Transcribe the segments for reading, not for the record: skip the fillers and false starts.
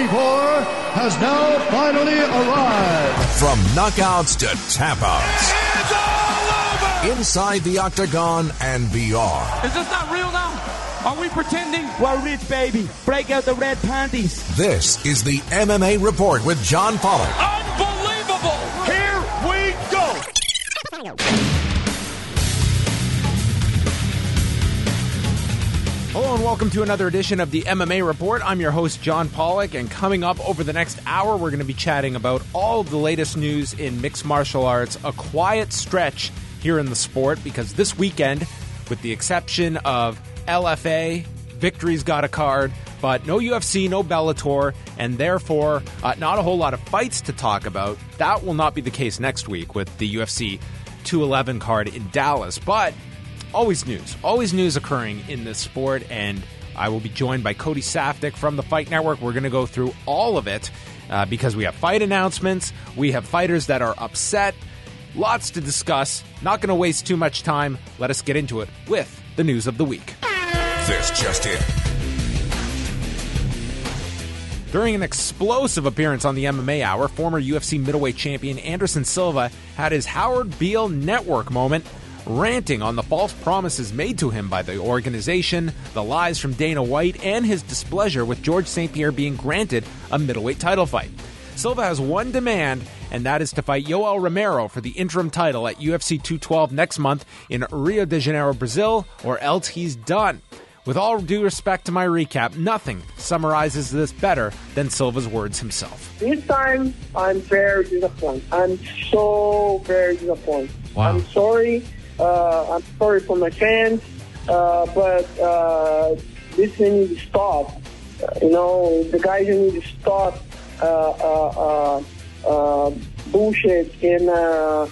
for has now finally arrived. From knockouts to tap-outs. It's all over! Inside the octagon and beyond. Is this not real now? Are we pretending? We're rich, baby. Break out the red panties. This is the MMA Report with John Pollock. Unbelievable! Here we go! Hello and welcome to another edition of the MMA Report. I'm your host, John Pollock, and coming up over the next hour, we're going to be chatting about all of the latest news in mixed martial arts, a quiet stretch here in the sport, because this weekend, with the exception of LFA, Victory's got a card, but no UFC, no Bellator, and therefore not a whole lot of fights to talk about. That will not be the case next week with the UFC 211 card in Dallas, but always news occurring in this sport, and I will be joined by Cody Saftic from the Fight Network. We're going to go through all of it because we have fight announcements, we have fighters that are upset, lots to discuss. Not going to waste too much time. Let us get into it with the news of the week. This just in. During an explosive appearance on the MMA Hour, former UFC middleweight champion Anderson Silva had his Howard Beale Network moment, ranting on the false promises made to him by the organization, the lies from Dana White, and his displeasure with George St. Pierre being granted a middleweight title fight. Silva has one demand, and that is to fight Yoel Romero for the interim title at UFC 212 next month in Rio de Janeiro, Brazil, or else he's done. With all due respect to my recap, nothing summarizes this better than Silva's words himself. This time, I'm very disappointed. I'm so very disappointed. Wow. I'm sorry. I'm sorry for my fans, but this need to stop. The guys need to stop bullshit and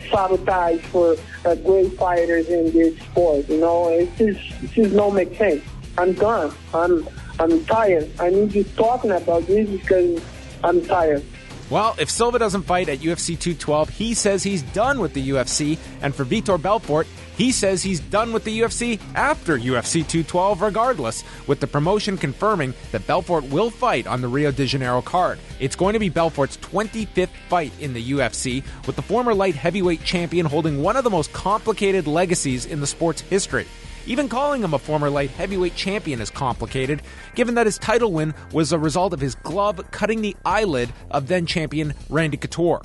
sabotage for great fighters in this sport. It just don't make sense. I'm done. I'm tired. I need you talking about this because I'm tired. Well, if Silva doesn't fight at UFC 212, he says he's done with the UFC. And for Vitor Belfort, he says he's done with the UFC after UFC 212 regardless, with the promotion confirming that Belfort will fight on the Rio de Janeiro card. It's going to be Belfort's 25th fight in the UFC, with the former light heavyweight champion holding one of the most complicated legacies in the sport's history. Even calling him a former light heavyweight champion is complicated, given that his title win was a result of his glove cutting the eyelid of then-champion Randy Couture.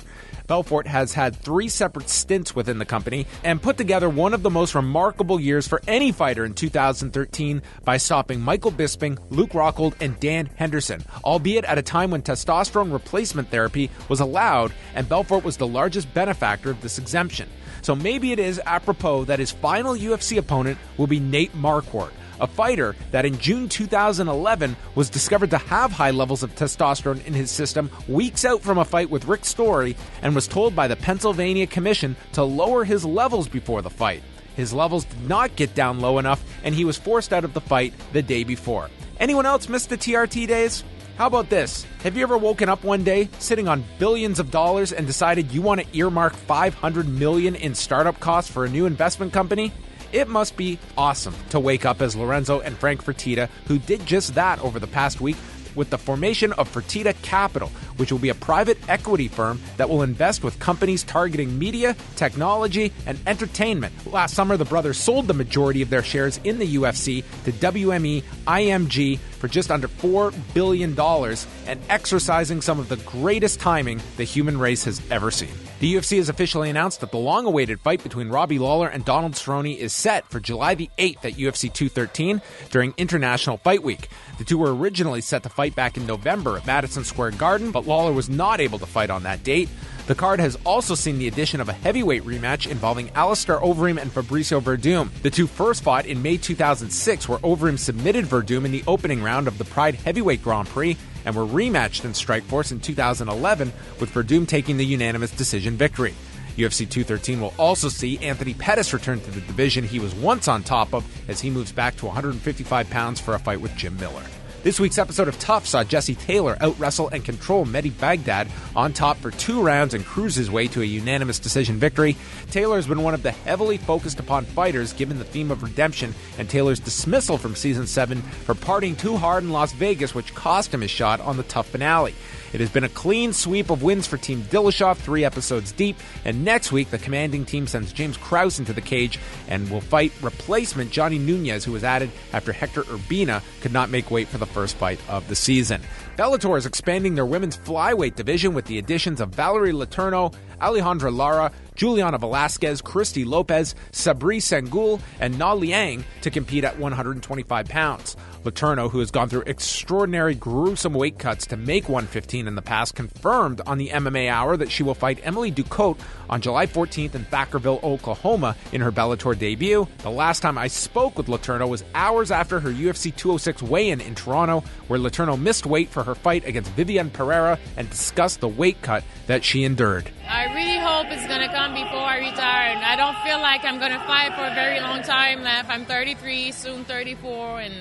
Belfort has had 3 separate stints within the company and put together one of the most remarkable years for any fighter in 2013 by stopping Michael Bisping, Luke Rockhold, and Dan Henderson, albeit at a time when testosterone replacement therapy was allowed and Belfort was the largest benefactor of this exemption. So maybe it is apropos that his final UFC opponent will be Nate Marquardt, a fighter that in June 2011 was discovered to have high levels of testosterone in his system weeks out from a fight with Rick Story and was told by the Pennsylvania Commission to lower his levels before the fight. His levels did not get down low enough and he was forced out of the fight the day before. Anyone else miss the TRT days? How about this? Have you ever woken up one day sitting on billions of dollars and decided you want to earmark $500 million in startup costs for a new investment company? It must be awesome to wake up as Lorenzo and Frank Fertitta, who did just that over the past week with the formation of Fertitta Capital, which will be a private equity firm that will invest with companies targeting media, technology, and entertainment. Last summer, the brothers sold the majority of their shares in the UFC to WME IMG for just under $4 billion and exercising some of the greatest timing the human race has ever seen. The UFC has officially announced that the long-awaited fight between Robbie Lawler and Donald Cerrone is set for July the 8th at UFC 213 during International Fight Week. The two were originally set to fight back in November at Madison Square Garden, but Lawler was not able to fight on that date. The card has also seen the addition of a heavyweight rematch involving Alistair Overeem and Fabricio Verdum. The two first fought in May 2006, where Overeem submitted Verdum in the opening round of the Pride Heavyweight Grand Prix, and were rematched in Strikeforce in 2011, with Verdum taking the unanimous decision victory. UFC 213 will also see Anthony Pettis return to the division he was once on top of as he moves back to 155 pounds for a fight with Jim Miller. This week's episode of Tough saw Jesse Taylor out-wrestle and control Mehdi Baghdad on top for 2 rounds and cruise his way to a unanimous decision victory. Taylor has been one of the heavily focused upon fighters given the theme of redemption and Taylor's dismissal from Season 7 for partying too hard in Las Vegas, which cost him his shot on the Tough finale. It has been a clean sweep of wins for Team Dillashaw, 3 episodes deep, and next week the commanding team sends James Krause into the cage and will fight replacement Johnny Nunez, who was added after Hector Urbina could not make weight for the first fight of the season. Bellator is expanding their women's flyweight division with the additions of Valerie Letourneau, Alejandra Lara, Juliana Velasquez, Christy Lopez, Sabri Sangul, and Na Liang to compete at 125 pounds. Letourneau, who has gone through extraordinary, gruesome weight cuts to make 115 in the past, confirmed on the MMA Hour that she will fight Emily Ducote on July 14th in Thackerville, Oklahoma in her Bellator debut. The last time I spoke with Letourneau was hours after her UFC 206 weigh-in in Toronto, where Letourneau missed weight for her fight against Vivian Pereira and discussed the weight cut that she endured. I really hope it's going to come before I retire. I don't feel like I'm going to fight for a very long time left. I'm 33, soon 34, and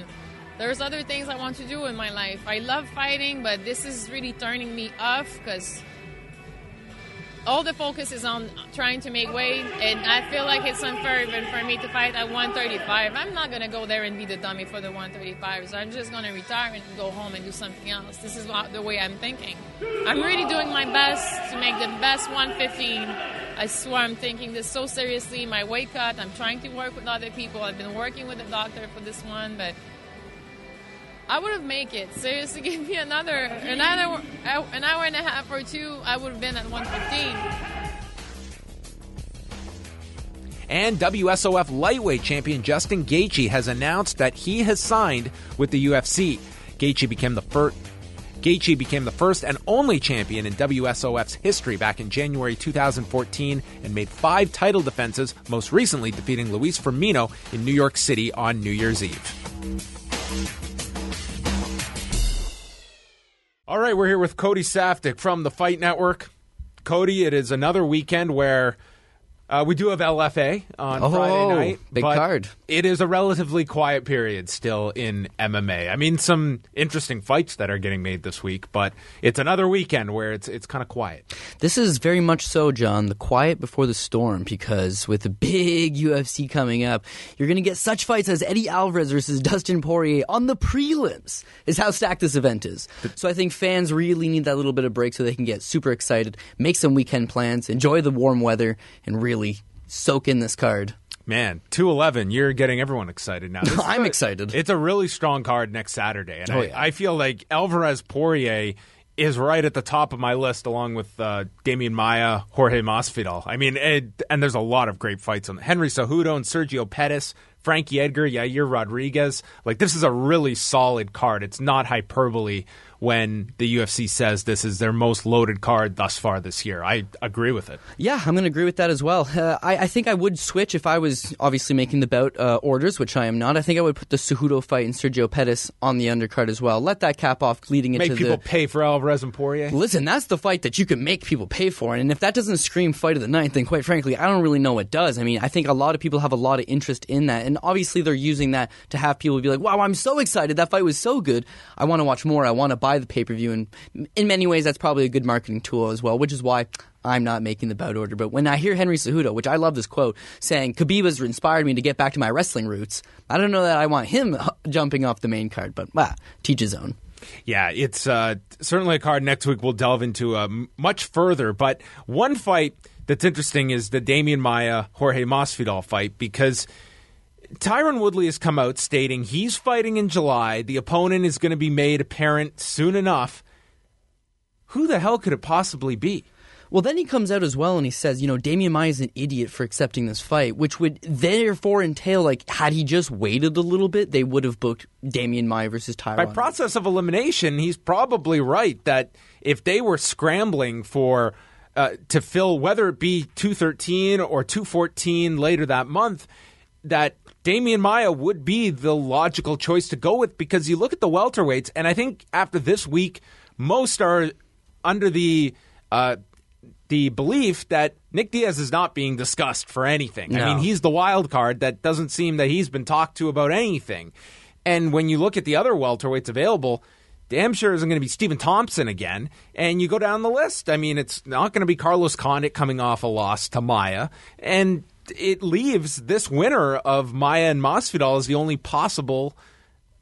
there's other things I want to do in my life. I love fighting, but this is really turning me off because all the focus is on trying to make weight, and I feel like it's unfair even for me to fight at 135. I'm not going to go there and be the dummy for the 135, so I'm just going to retire and go home and do something else. This is not the way I'm thinking. I'm really doing my best to make the best 115. I swear I'm taking this so seriously. My weight cut, I'm trying to work with other people. I've been working with a doctor for this one, but I would have made it. Seriously, give me an hour and a half or 2, I would have been at 115. And WSOF lightweight champion Justin Gaethje has announced that he has signed with the UFC. Gaethje became the first and only champion in WSOF's history back in January 2014 and made 5 title defenses, most recently defeating Luis Firmino in New York City on New Year's Eve. All right, we're here with Cody Saftic from the Fight Network. Cody, it is another weekend where we do have LFA on Friday night. Big card. It is a relatively quiet period still in MMA. I mean, some interesting fights that are getting made this week, but it's another weekend where it's kind of quiet. This is very much so, John, the quiet before the storm, because with the big UFC coming up, you're going to get such fights as Eddie Alvarez versus Dustin Poirier on the prelims, is how stacked this event is. So I think fans really need that little bit of break so they can get super excited, make some weekend plans, enjoy the warm weather, and really soak in this card. Man, 211, you're getting everyone excited now. I'm excited. It's a really strong card next Saturday. And I feel like Alvarez-Poirier is right at the top of my list, along with Damian Maia, Jorge Masvidal. I mean, and there's a lot of great fights on Henry Cejudo and Sergio Pettis, Frankie Edgar, Yair Rodriguez. Like, this is a really solid card. It's not hyperbole when the UFC says this is their most loaded card thus far this year. I agree with it. Yeah, I'm going to agree with that as well. I think I would switch if I was obviously making the bout orders, which I am not. I think I would put the Cejudo fight and Sergio Pettis on the undercard as well. Let that cap off leading into Make people pay for Alvarez and Poirier? Listen, that's the fight that you can make people pay for. And if that doesn't scream fight of the night, then quite frankly, I don't really know what does. I mean, I think a lot of people have a lot of interest in that. And obviously they're using that to have people be like, wow, I'm so excited. That fight was so good. I want to watch more. I want to buy the pay-per-view. And in many ways, that's probably a good marketing tool as well, which is why I'm not making the bout order. But when I hear Henry Cejudo, which I love this quote, saying, Khabib has inspired me to get back to my wrestling roots, I don't know that I want him jumping off the main card, but teach his own. Yeah, it's certainly a card next week we'll delve into much further. But one fight that's interesting is the Damian Maia-Jorge Masvidal fight, because Tyron Woodley has come out stating he's fighting in July. The opponent is going to be made apparent soon enough. Who the hell could it possibly be? Well, then he comes out as well and he says, Damian Maia is an idiot for accepting this fight, which would therefore entail, like, had he just waited a little bit, they would have booked Damian Maia versus Tyron. By process of elimination, he's probably right that if they were scrambling for to fill, whether it be 213 or 214 later that month, that Damian Maia would be the logical choice to go with, because you look at the welterweights, and I think after this week, most are under the belief that Nick Diaz is not being discussed for anything. No. I mean, he's the wild card that doesn't seem that he's been talked to about anything. And when you look at the other welterweights available, damn sure isn't going to be Stephen Thompson again. And you go down the list. I mean, it's not going to be Carlos Condit coming off a loss to Maia. And it leaves this winner of Maia and Masvidal as the only possible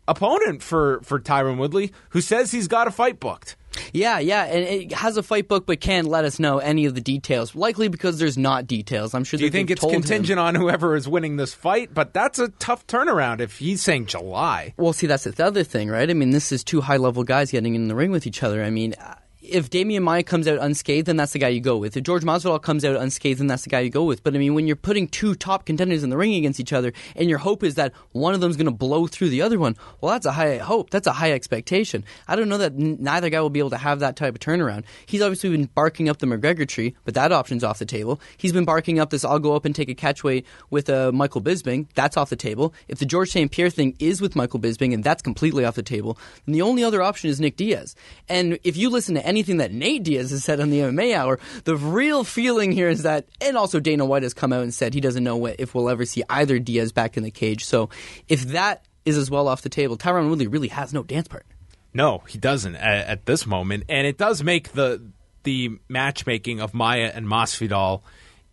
opponent for Tyron Woodley, who says he's got a fight booked. Yeah, and it has a fight book, but can't let us know any of the details. Likely because there's not details. I'm sure. Do you think it's contingent on whoever is winning this fight? But that's a tough turnaround if he's saying July. Well, see, that's the other thing, right? I mean, this is two high-level guys getting in the ring with each other. I mean, if Damian Maia comes out unscathed, then that's the guy you go with. If George Masvidal comes out unscathed, then that's the guy you go with. But I mean, when you're putting two top contenders in the ring against each other, and your hope is that one of them's going to blow through the other one, well, that's a high hope. That's a high expectation. I don't know that neither guy will be able to have that type of turnaround. He's obviously been barking up the McGregor tree, but that option's off the table. He's been barking up this, I'll go up and take a catchweight with Michael Bisping. That's off the table. If the George St. Pierre thing is with Michael Bisping, and that's completely off the table, then the only other option is Nick Diaz. And if you listen to anything that Nate Diaz has said on the MMA Hour, the real feeling here is that, and also Dana White has come out and said he doesn't know if we'll ever see either Diaz back in the cage. So if that is as well off the table, Tyron Woodley really has no dance partner. No, he doesn't at this moment. And it does make the matchmaking of Maia and Masvidal,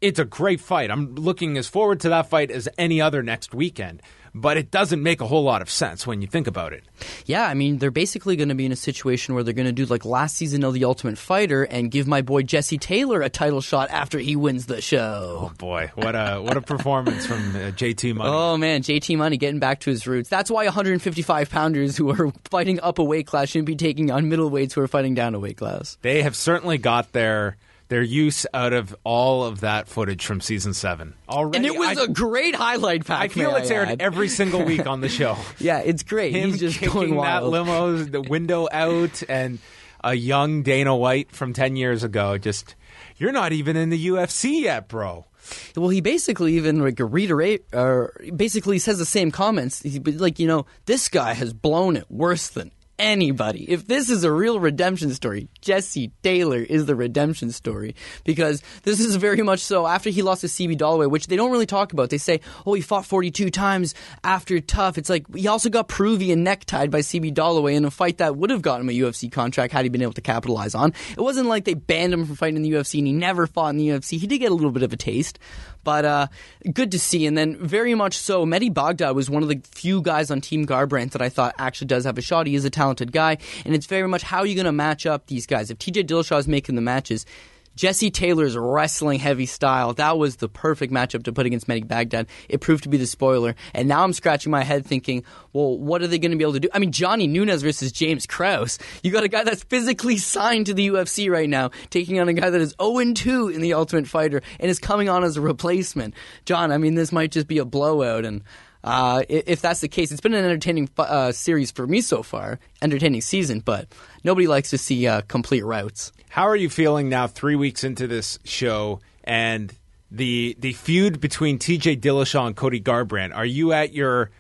it's a great fight. I'm looking as forward to that fight as any other next weekend. But it doesn't make a whole lot of sense when you think about it. Yeah, I mean, they're basically going to be in a situation where they're going to do like last season of The Ultimate Fighter and give my boy Jesse Taylor a title shot after he wins the show. Oh boy, what a performance from JT Money. Oh man, JT Money getting back to his roots. That's why 155-pounders who are fighting up a weight class shouldn't be taking on middleweights who are fighting down a weight class. They have certainly got their use out of all of that footage from Season 7. Already, and it was a great highlight pack. I feel it's aired every single week on the show. Yeah, it's great. Him He's just kicking going wild. that limo, the window out, and a young Dana White from 10 years ago. Just, you're not even in the UFC yet, bro. Well, he basically even basically says the same comments. He's like, this guy has blown it worse than anybody. If this is a real redemption story, Jesse Taylor is the redemption story, because this is very much so after he lost to CB Dollaway, which they don't really talk about. They say, oh, he fought 42 times after tough. It's like he also got Peruvian necktied by CB Dollaway in a fight that would have gotten him a UFC contract had he been able to capitalize on. It wasn't like they banned him from fighting in the UFC and he never fought in the UFC. He did get a little bit of a taste. But good to see. And then very much so, Mehdi Baghdad was one of the few guys on Team Garbrandt that I thought actually does have a shot. He is a talented guy. And it's very much how are you going to match up these guys. If TJ Dillashaw is making the matches, Jesse Taylor's wrestling heavy style, that was the perfect matchup to put against Mehdi Baghdad. It proved to be the spoiler. And now I'm scratching my head thinking, well, what are they going to be able to do? I mean, Johnny Nunes versus James Krause. You got a guy that's physically signed to the UFC right now, taking on a guy that is 0-2 in the Ultimate Fighter and is coming on as a replacement. John, I mean, this might just be a blowout. And if that's the case, it's been an entertaining series for me so far, entertaining season, but nobody likes to see complete routes. How are you feeling now 3 weeks into this show and the feud between TJ Dillashaw and Cody Garbrandt? Are you at your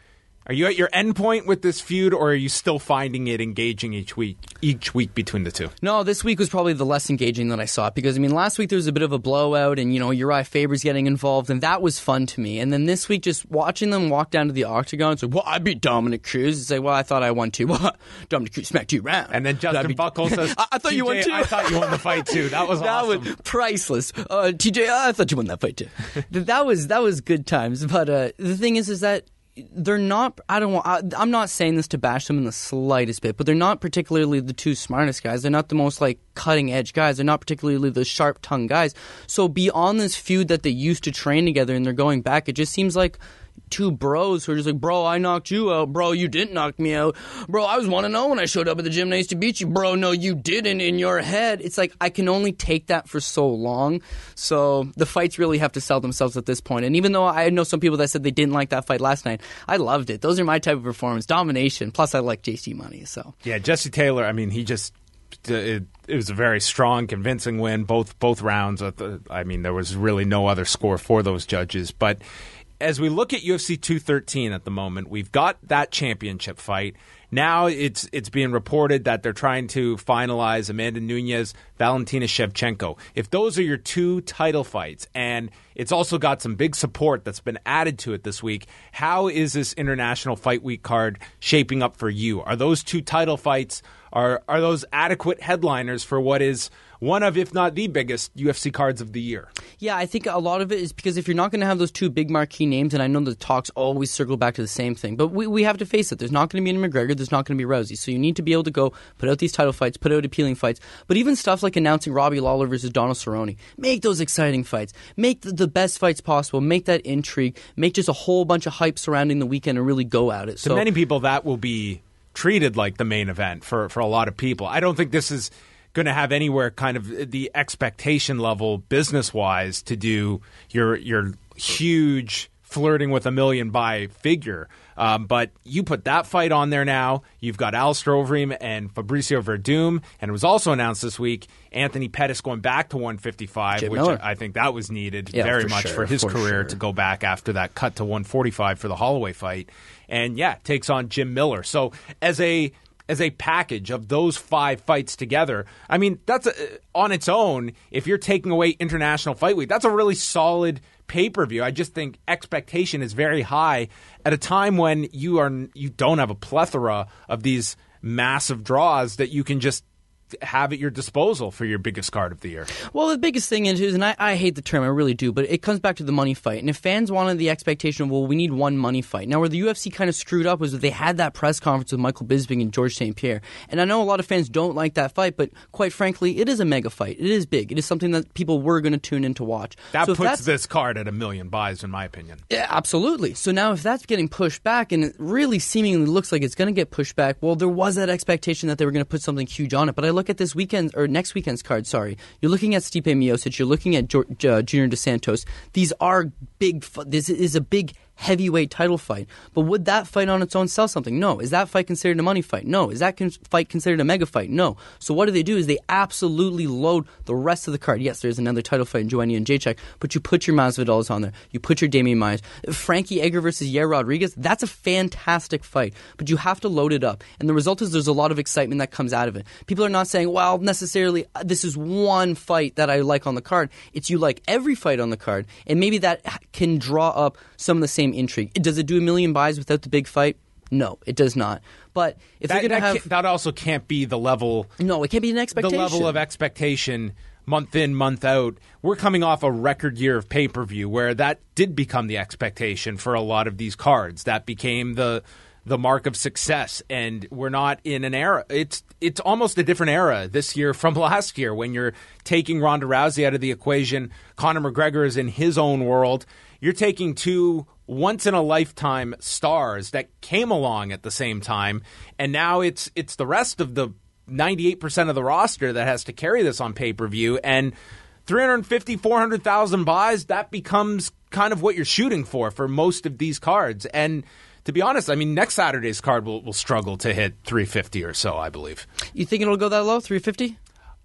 end point with this feud, or are you still finding it engaging each week between the two? No, this week was probably the less engaging that I saw it, because I mean last week there was a bit of a blowout and Uriah Faber's getting involved, and that was fun to me. And then this week just watching them walk down to the octagon, it's like, well, I beat Dominic Cruz. It's like, well, I thought I won too. Well, Dominic Cruz smacked you around. And then Justin Buckle says, I thought you won too. I thought you won the fight too. That was awesome. That was priceless. TJ, I thought you won that fight too. that was good times. But the thing is that they're not, I'm not saying this to bash them in the slightest bit, but they're not particularly the two smartest guys. They're not the most cutting edge guys. They're not particularly the sharp tongued guys. So beyond this feud that they used to train together and they're going back, it just seems like two bros who are just like, bro, I knocked you out. Bro, you didn't knock me out. Bro, I was 1-0 when I showed up at the gym and I used to beat you. Bro, no, you didn't in your head. It's like I can only take that for so long. So the fights really have to sell themselves at this point. And even though I know some people that said they didn't like that fight last night, I loved it. Those are my type of performance. Domination. Plus, I like JC Money. So yeah, Jesse Taylor, I mean, he just... It was a very strong, convincing win, both rounds. I mean, there was really no other score for those judges. But as we look at UFC 213 at the moment, we've got that championship fight. Now it's being reported that they're trying to finalize Amanda Nunes, Valentina Shevchenko. If those are your two title fights, and it's also got some big support that's been added to it this week, how is this International Fight Week card shaping up for you? Are those two title fights, are those adequate headliners for what is one of, if not the biggest, UFC cards of the year? Yeah, I think a lot of it is because if you're not going to have those two big marquee names, and I know the talks always circle back to the same thing, but we have to face it. There's not going to be any McGregor, there's not going to be Rousey. So you need to be able to go put out these title fights, put out appealing fights. But even stuff like announcing Robbie Lawler versus Donald Cerrone, make those exciting fights. Make the best fights possible. Make that intrigue. Make just a whole bunch of hype surrounding the weekend and really go at it. To many people, that will be treated like the main event for a lot of people. I don't think this is going to have anywhere kind of the expectation level business-wise to do your huge flirting with $1 million buy figure. But you put that fight on there now. You've got Alistair Overeem and Fabricio Verdum. And it was also announced this week, Anthony Pettis going back to 155, Jim which Miller. I think that was needed for much sure, for his career sure. to go back after that cut to 145 for the Holloway fight. And yeah, takes on Jim Miller. So as a package of those 5 fights together, I mean, that's on its own, if you're taking away International Fight Week, that's a really solid pay-per-view. I just think expectation is very high at a time when you don't have a plethora of these massive draws that you can just have at your disposal for your biggest card of the year. Well, the biggest thing is, and I hate the term, I really do, but it comes back to the money fight. And if fans wanted the expectation of, well, we need one money fight. Now, where the UFC kind of screwed up was that they had that press conference with Michael Bisping and George St. Pierre. And I know a lot of fans don't like that fight, but quite frankly, it is a mega fight. It is big. It is something that people were going to tune in to watch. That puts this card at $1 million buys, in my opinion. Yeah, absolutely. So now if that's getting pushed back, and it really seemingly looks like it's going to get pushed back, well, there was that expectation that they were going to put something huge on it. But I look at this weekend, or next weekend's card, sorry. You're looking at Stipe Miocic, you're looking at Junior Dos Santos. These are big. This is a big heavyweight title fight. But would that fight on its own sell something? No. Is that fight considered a money fight? No. Is that fight considered a mega fight? No. So what do? Is they absolutely load the rest of the card. Yes, there's another title fight in Joanna and Jacek, but you put your Masvidals on there. You put your Damian Maia. Frankie Edgar versus Yair Rodriguez, that's a fantastic fight, but you have to load it up. And the result is there's a lot of excitement that comes out of it. People are not saying, well, necessarily, this is one fight that I like on the card. It's you like every fight on the card, and maybe that can draw up some of the same intrigue. Does it do 1 million buys without the big fight? No, it does not. But if they're going to have... That also can't be the level... No, it can't be an expectation. The level of expectation month in, month out. We're coming off a record year of pay-per-view where that did become the expectation for a lot of these cards. That became the mark of success, and we're not in an era. It's almost a different era this year from last year when you're taking Ronda Rousey out of the equation. Conor McGregor is in his own world. You're taking two once-in-a-lifetime stars that came along at the same time, and now it's the rest of the 98% of the roster that has to carry this on pay-per-view, and 350, 400,000 buys, that becomes kind of what you're shooting for most of these cards. And to be honest, I mean, next Saturday's card will struggle to hit 350 or so, I believe. You think it'll go that low, 350?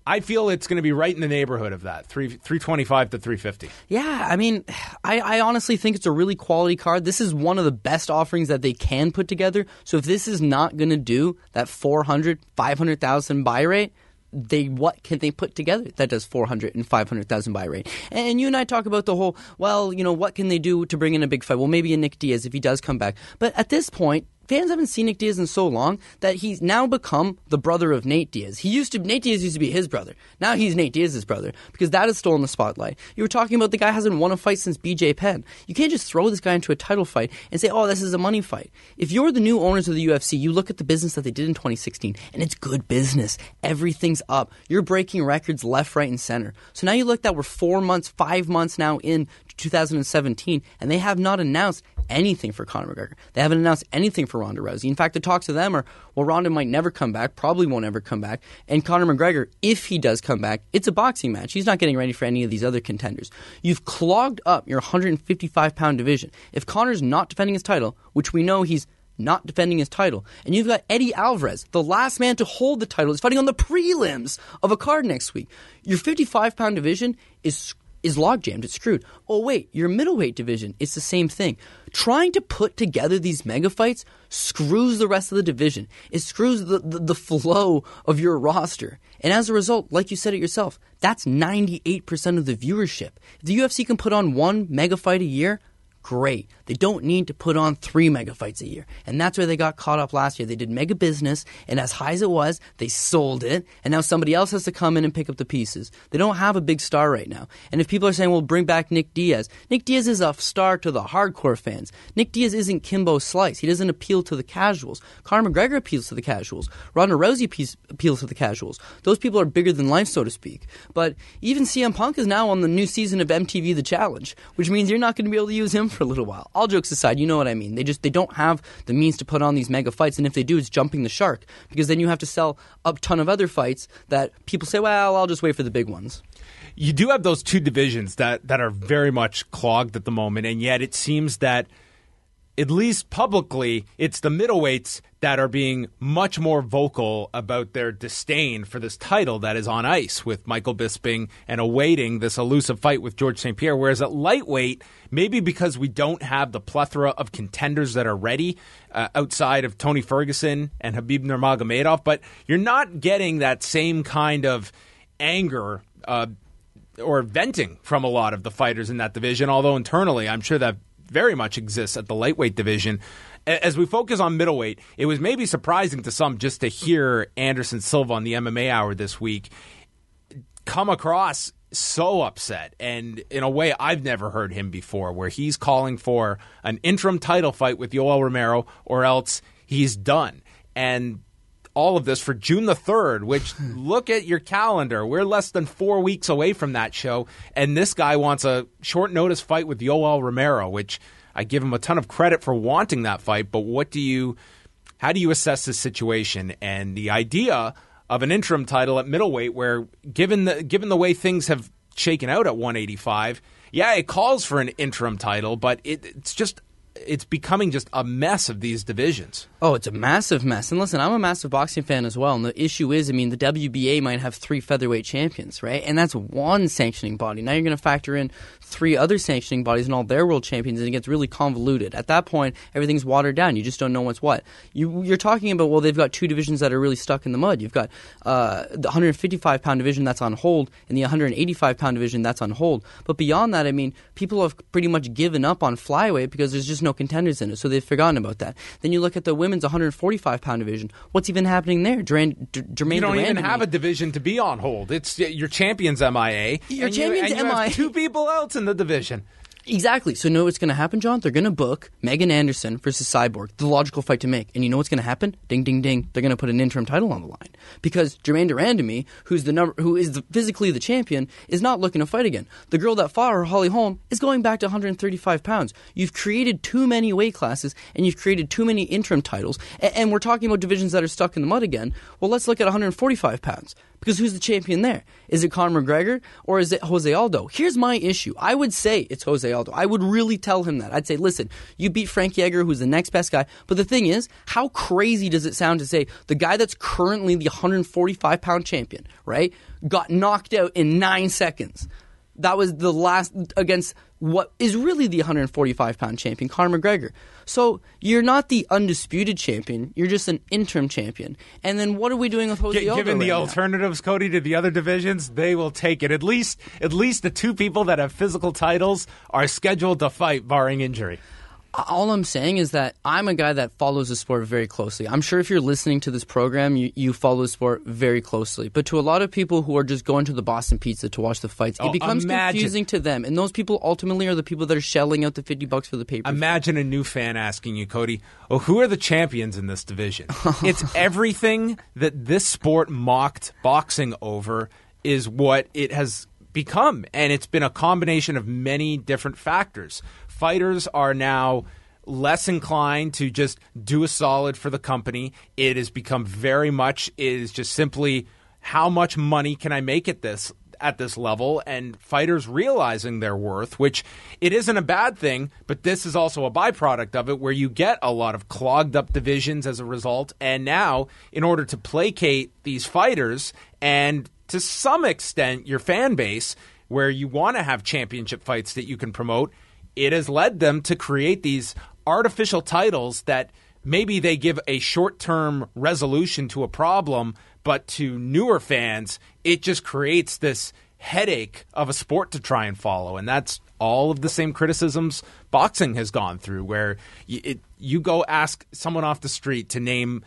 I feel it's going to be right in the neighborhood of that, 325 to 350. Yeah, I mean, I honestly think it's a really quality card. This is one of the best offerings that they can put together. So if this is not going to do that 400, 500,000 buy rate, what can they put together that does 400 and 500,000 buy rate? And you and I talk about the whole, well, what can they do to bring in a big fight? Well, maybe a Nick Diaz if he does come back. But at this point, fans haven't seen Nick Diaz in so long that he's now become the brother of Nate Diaz. Nate Diaz used to be his brother. Now he's Nate Diaz's brother because that has stolen the spotlight. You were talking about the guy hasn't won a fight since BJ Penn. You can't just throw this guy into a title fight and say, oh, this is a money fight. If you're the new owners of the UFC, you look at the business that they did in 2016, and it's good business. Everything's up. You're breaking records left, right, and center. So now you look that we're 5 months now in 2017, and they have not announced anything for Conor McGregor. They haven't announced anything for Ronda Rousey. In fact, the talks to them are, well, Ronda might never come back, probably won't ever come back, and Conor McGregor, if he does come back, it's a boxing match. He's not getting ready for any of these other contenders. You've clogged up your 155-pound division. If Conor's not defending his title, which we know he's not defending his title, and you've got Eddie Alvarez, the last man to hold the title, is fighting on the prelims of a card next week. Your 55-pound division is is logjammed. It's screwed. Oh, wait, your middleweight division, it's the same thing. Trying to put together these mega fights screws the rest of the division. It screws the flow of your roster. And as a result, like you said it yourself, that's 98% of the viewership. If the UFC can put on one mega fight a year, great. They don't need to put on 3 mega fights a year. And that's where they got caught up last year. They did mega business, and as high as it was, they sold it, and now somebody else has to come in and pick up the pieces. They don't have a big star right now. And if people are saying, well, bring back Nick Diaz is a star to the hardcore fans. Nick Diaz isn't Kimbo Slice. He doesn't appeal to the casuals. Conor McGregor appeals to the casuals. Ronda Rousey appeals to the casuals. Those people are bigger than life, so to speak. But even CM Punk is now on the new season of MTV The Challenge, which means you're not going to be able to use him for a little while. All jokes aside, you know what I mean. They don't have the means to put on these mega fights, and if they do, it's jumping the shark, because then you have to sell a ton of other fights that people say, well, I'll just wait for the big ones. You do have those two divisions that are very much clogged at the moment, and yet it seems that, at least publicly, it's the middleweights that are being much more vocal about their disdain for this title that is on ice, with Michael Bisping and awaiting this elusive fight with George St. Pierre. Whereas at lightweight, maybe because we don't have the plethora of contenders that are ready outside of Tony Ferguson and Khabib Nurmagomedov, but you're not getting that same kind of anger or venting from a lot of the fighters in that division, although internally I'm sure that very much exists at the lightweight division. As we focus on middleweight, it was maybe surprising to some just to hear Anderson Silva on the MMA Hour this week come across so upset, and in a way I've never heard him before, where he's calling for an interim title fight with Yoel Romero or else he's done. And all of this for June the 3rd, which, look at your calendar. We're less than 4 weeks away from that show, and this guy wants a short notice fight with Yoel Romero, which I give him a ton of credit for wanting that fight, but how do you assess this situation and the idea of an interim title at middleweight where, given the way things have shaken out at 185, yeah, it calls for an interim title, but it's becoming just a mess of these divisions. Oh, it's a massive mess. And listen, I'm a massive boxing fan as well. And the issue is, the WBA might have 3 featherweight champions, right? And that's one sanctioning body. Now you're going to factor in 3 other sanctioning bodies and all their world champions, and it gets really convoluted. At that point, everything's watered down. You just don't know what's what. You're talking about, well, they've got 2 divisions that are really stuck in the mud. You've got the 155-pound division that's on hold and the 185-pound division that's on hold. But beyond that, people have pretty much given up on flyweight because there's just no contenders in it, so they've forgotten about that. Then you look at the women's 145-pound division. What's even happening there? Jermaine you don't even have a division to be on hold. It's your champion's MIA. Your champion's MIA. You have 2 people else in the division. Exactly. So you know what's going to happen, John? They're going to book Megan Anderson versus Cyborg, the logical fight to make. And you know what's going to happen? Ding, ding, ding. They're going to put an interim title on the line. Because Jermaine Durandamy, who is physically the champion, is not looking to fight again. The girl that fought her, Holly Holm, is going back to 135 pounds. You've created too many weight classes, and you've created too many interim titles. And we're talking about divisions that are stuck in the mud again. Well, let's look at 145 pounds. Because who's the champion there? Is it Conor McGregor or is it Jose Aldo? Here's my issue. I would say it's Jose Aldo. I would really tell him that. I'd say, listen, you beat Frankie Edgar, who's the next best guy. But the thing is, how crazy does it sound to say the guy that's currently the 145-pound champion, right, got knocked out in 9 seconds? That was the last against what is really the 145-pound champion, Conor McGregor. So you're not the undisputed champion. You're just an interim champion. And then what are we doing with Jose Aldo Given the right alternatives, Cody, to the other divisions, they will take it. At least the 2 people that have physical titles are scheduled to fight, barring injury. All I'm saying is that I'm a guy that follows the sport very closely. I'm sure if you're listening to this program, you follow the sport very closely. But to a lot of people who are just going to the Boston Pizza to watch the fights, it becomes confusing to them. And those people ultimately are the people that are shelling out the $50 for the pay-per-view. Imagine a new fan asking you, Cody, who are the champions in this division? It's everything that this sport mocked boxing over is what it has become. And it's been a combination of many different factors. Fighters are now less inclined to just do a solid for the company. It has become just simply how much money can I make at this level, and fighters realizing their worth, which it isn't a bad thing, but this is also a byproduct of it where you get a lot of clogged up divisions as a result. And now, in order to placate these fighters and to some extent your fan base, where you want to have championship fights that you can promote, it has led them to create these artificial titles that maybe they give a short-term resolution to a problem, but to newer fans, it just creates this headache of a sport to try and follow. And that's all of the same criticisms boxing has gone through, where you go ask someone off the street to name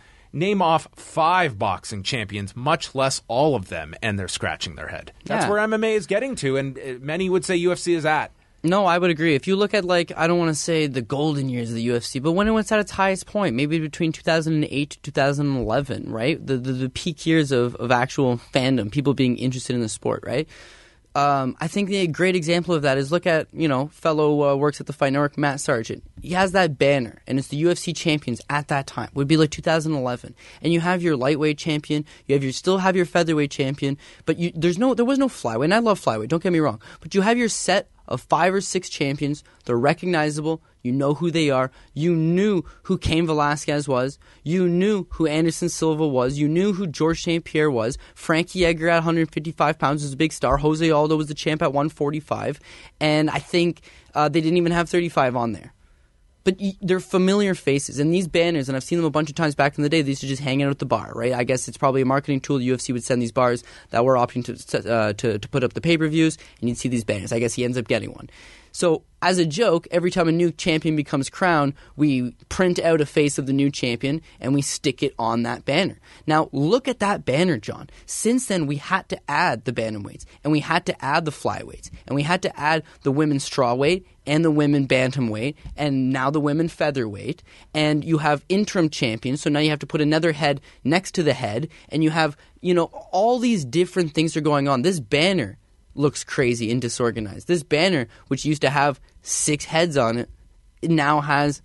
off 5 boxing champions, much less all of them, and they're scratching their head. That's where MMA is getting to, and many would say UFC is at. No, I would agree. If you look at, I don't want to say the golden years of the UFC, but when it was at its highest point, maybe between 2008 to 2011, right? The peak years of actual fandom, people being interested in the sport, right? I think a great example of that is look at, fellow works at the Fight Network, Matt Sargent. He has that banner, and it's the UFC champions at that time. It would be 2011. And you have your lightweight champion, still have your featherweight champion, but there was no flyweight, and I love flyweight, don't get me wrong. But you have your set of 5 or 6 champions. They're recognizable. You know who they are. You knew who Cain Velasquez was. You knew who Anderson Silva was. You knew who George St. Pierre was. Frankie Edgar at 155 pounds was a big star. Jose Aldo was the champ at 145. And I think they didn't even have 35 on there. But they're familiar faces. And these banners, and I've seen them a bunch of times back in the day, they used to just hang out at the bar, right? I guess it's probably a marketing tool. The UFC would send these bars that were opting to put up the pay-per-views, and you'd see these banners. I guess he ends up getting one. So as a joke, every time a new champion becomes crowned, we print out a face of the new champion and we stick it on that banner. Now, look at that banner, John. Since then, we had to add the bantamweights, and we had to add the flyweights, and we had to add the women's strawweight and the women bantamweight, and now the women featherweight, and you have interim champions, so now you have to put another head next to the head, and you have, all these different things are going on. This banner looks crazy and disorganized. This banner, which used to have 6 heads on it, it now has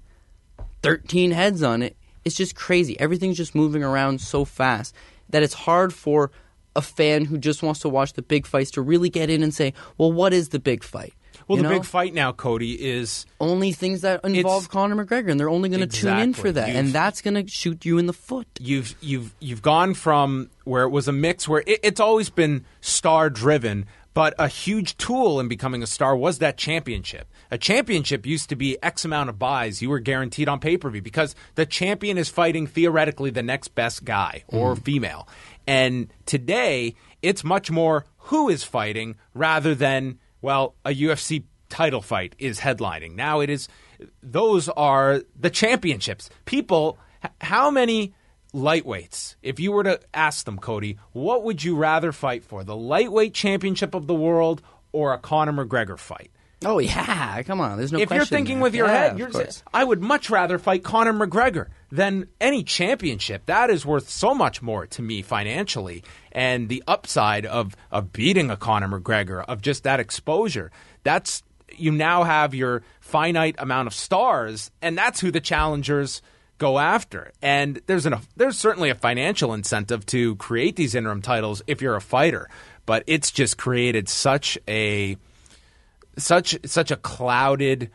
13 heads on it. It's just crazy. Everything's just moving around so fast that it's hard for a fan who just wants to watch the big fights to really get in and say, well, what is the big fight? Well, the big fight now, Cody, is only things that involve Conor McGregor, and they're only going to tune in for that, and that's going to shoot you in the foot. You've gone from where it was a mix where it's always been star-driven, but a huge tool in becoming a star was that championship. A championship used to be X amount of buys you were guaranteed on pay-per-view because the champion is fighting theoretically the next best guy or female. And today, it's much more who is fighting rather than, a UFC title fight is headlining. Now those are the championships. People, how many lightweights, if you were to ask them, Cody, what would you rather fight for, the lightweight championship of the world or a Conor McGregor fight? Oh, yeah. Come on. There's no question. If you're thinking with your head, I would much rather fight Conor McGregor than any championship. That is worth so much more to me financially. And the upside of beating a Conor McGregor, of just that exposure, you now have your finite amount of stars, and that's who the challengers go after. And there's certainly a financial incentive to create these interim titles if you're a fighter. But it's just created such a clouded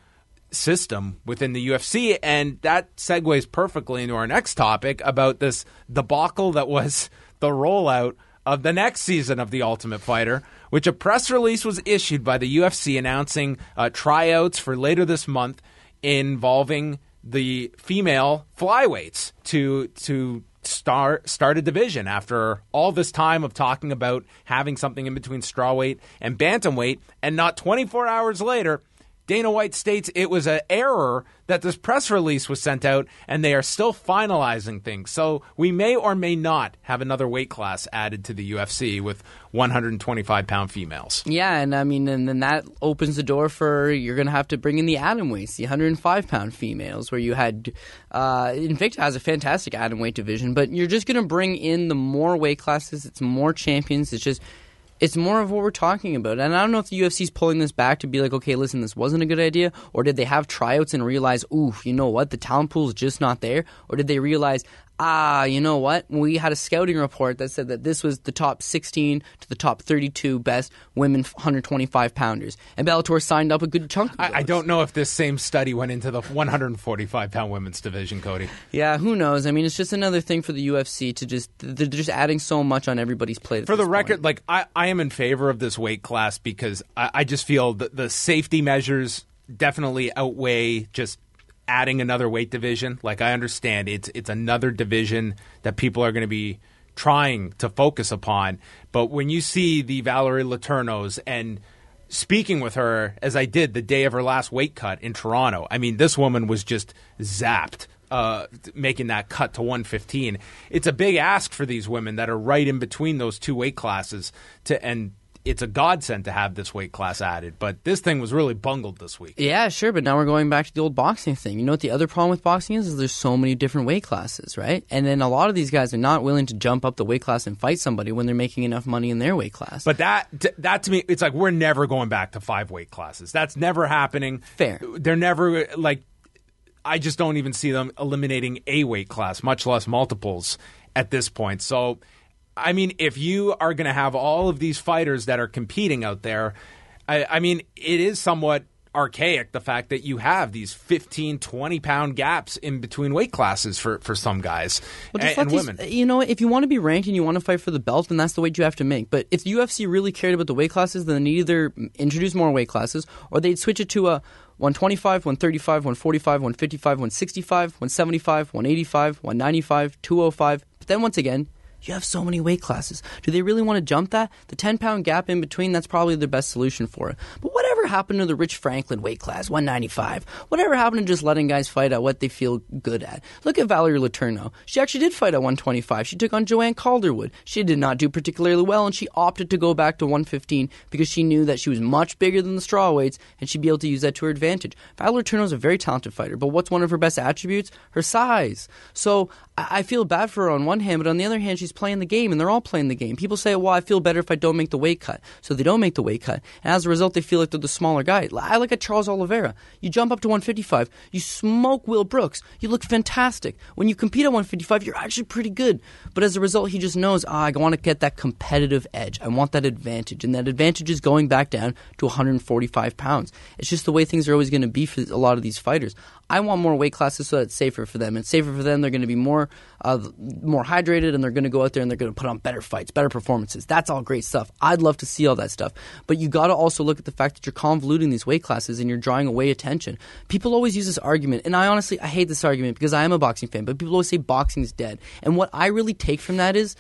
system within the UFC, and that segues perfectly into our next topic about this debacle that was the rollout of the next season of The Ultimate Fighter, which a press release was issued by the UFC announcing tryouts for later this month involving the female flyweights to start a division after all this time of talking about having something in between strawweight and bantamweight, and not 24 hours later, Dana White states it was an error that this press release was sent out, and they are still finalizing things. So we may or may not have another weight class added to the UFC with 125-pound females. Yeah, and then that opens the door for you're going to have to bring in the atomweights, the 105-pound females, where you had Invicta has a fantastic atomweight division, but you're just going to bring in the more weight classes. It's more champions. It's more of what we're talking about. And I don't know if the UFC's pulling this back to be like, okay, listen, this wasn't a good idea. Or did they have tryouts and realize, ooh, you know what? The talent pool is just not there. Or did they realize, you know what? We had a scouting report that said that this was the top 16 to the top 32 best women 125-pounders. And Bellator signed up a good chunk of those. I don't know if this same study went into the 145-pound women's division, Cody. Yeah, who knows? I mean, it's just another thing for the UFC to they're just adding so much on everybody's plate. For the record, like I am in favor of this weight class because I just feel that the safety measures definitely outweigh just adding another weight division. Like, I understand it's another division that people are going to be trying to focus upon. But when you see the Valerie Letourneaus, and speaking with her as I did the day of her last weight cut in Toronto, I mean, this woman was just zapped making that cut to 115. It's a big ask for these women that are right in between those two weight classes and it's a godsend to have this weight class added, but this thing was really bungled this week. Yeah, sure, but now we're going back to the old boxing thing. You know what the other problem with boxing is there's so many different weight classes, right? And then a lot of these guys are not willing to jump up the weight class and fight somebody when they're making enough money in their weight class. But that to me, it's like we're never going back to 5 weight classes. That's never happening. Fair. They're never, like, I just don't even see them eliminating a weight class, much less multiples at this point. So, I mean, if you are going to have all of these fighters that are competing out there, I mean, it is somewhat archaic, the fact that you have these 15, 20-pound gaps in between weight classes for some guys and women. You know, if you want to be ranked and you want to fight for the belt, then that's the weight you have to make. But if the UFC really cared about the weight classes, then they'd either introduce more weight classes or they'd switch it to a 125, 135, 145, 155, 165, 175, 185, 195, 205. But then once again, you have so many weight classes. Do they really want to jump that? The 10-pound gap in between, that's probably the best solution for it. But whatever happened to the Rich Franklin weight class, 195? Whatever happened to just letting guys fight at what they feel good at? Look at Valerie Letourneau. She actually did fight at 125. She took on Joanne Calderwood. She did not do particularly well, and she opted to go back to 115 because she knew that she was much bigger than the strawweights, and she'd be able to use that to her advantage. Valerie Letourneau is a very talented fighter, but what's one of her best attributes? Her size. So I feel bad for her on one hand, but on the other hand, she's playing the game, and they're all playing the game. People say, well, I feel better if I don't make the weight cut. So they don't make the weight cut, and as a result, they feel like they're the smaller guy. I look at Charles Oliveira. You jump up to 155, you smoke Will Brooks, you look fantastic. When you compete at 155, you're actually pretty good. But as a result, he just knows, I want to get that competitive edge. I want that advantage, and that advantage is going back down to 145 pounds. It's just the way things are always going to be for a lot of these fighters. I want more weight classes so that it's safer for them. It's safer for them. They're going to be more hydrated, and they're going to go out there and they're going to put on better fights, better performances. That's all great stuff. I'd love to see all that stuff. But you got to also look at the fact that you're convoluting these weight classes and you're drawing away attention. People always use this argument, and I hate this argument because I am a boxing fan, but people always say boxing's dead. And what I really take from that is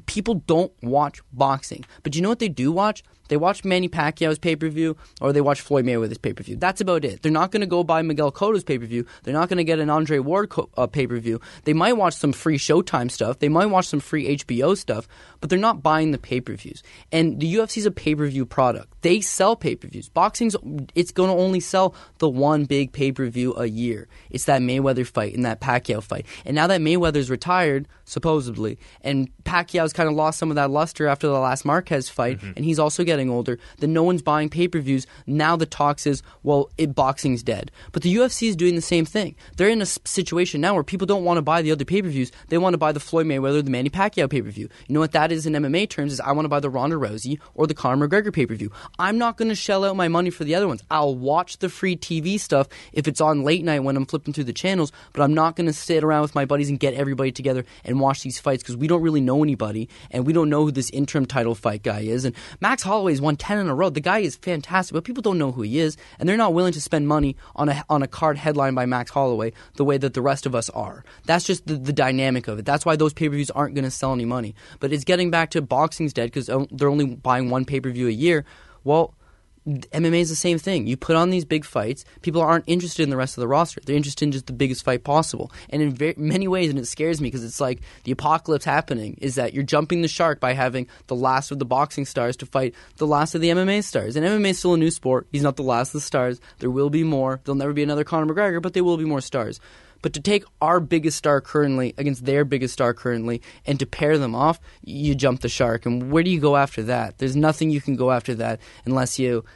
people don't watch boxing. But you know what they do watch? They watch Manny Pacquiao's pay-per-view or they watch Floyd Mayweather's pay-per-view. That's about it. They're not going to go buy Miguel Cotto's pay-per-view. They're not going to get an Andre Ward pay-per-view. They might watch some free Showtime stuff. They might watch some free HBO stuff, but they're not buying the pay-per-views. And the UFC's a pay-per-view product. They sell pay-per-views. Boxing's, it's going to only sell the one big pay-per-view a year. It's that Mayweather fight and that Pacquiao fight. And now that Mayweather's retired, supposedly, and Pacquiao's kind of lost some of that luster after the last Marquez fight, and he's also getting older, then no one's buying pay-per-views. Now the talk is, well, boxing's dead. But the UFC is doing the same thing. They're in a situation now where people don't want to buy the other pay-per-views. They want to buy the Floyd Mayweather, the Manny Pacquiao pay-per-view. You know what that is in MMA terms is I want to buy the Ronda Rousey or the Conor McGregor pay-per-view. I'm not going to shell out my money for the other ones. I'll watch the free TV stuff if it's on late night when I'm flipping through the channels, but I'm not going to sit around with my buddies and get everybody together and watch these fights because we don't really know anybody and we don't know who this interim title fight guy is. And Max Holloway's won 10 in a row. The guy is fantastic, but people don't know who he is, and they're not willing to spend money on a card headlined by Max Holloway the way that the rest of us are. That's just the dynamic of it. That's why those pay-per-views aren't going to sell any money. But it's getting back to boxing's dead because they're only buying one pay-per-view a year. Well, MMA is the same thing. You put on these big fights, people aren't interested in the rest of the roster. They're interested in just the biggest fight possible. And in many ways, and it scares me because it's like the apocalypse happening, is that you're jumping the shark by having the last of the boxing stars to fight the last of the MMA stars. And MMA is still a new sport. He's not the last of the stars. There will be more. There'll never be another Conor McGregor, but there will be more stars. But to take our biggest star currently against their biggest star currently and to pair them off, you jump the shark. And where do you go after that? There's nothing you can go after that unless you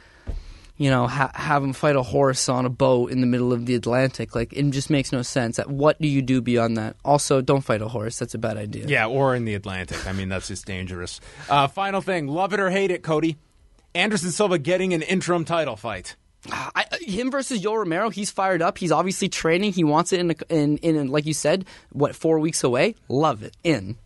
have him fight a horse on a boat in the middle of the Atlantic. Like, it just makes no sense. What do you do beyond that? Also, don't fight a horse. That's a bad idea. Yeah, or in the Atlantic. I mean, that's just dangerous. Final thing, love it or hate it, Cody. Anderson Silva getting an interim title fight. Him versus Yoel Romero, he's fired up. He's obviously training. He wants it in like you said, 4 weeks away? Love it. In.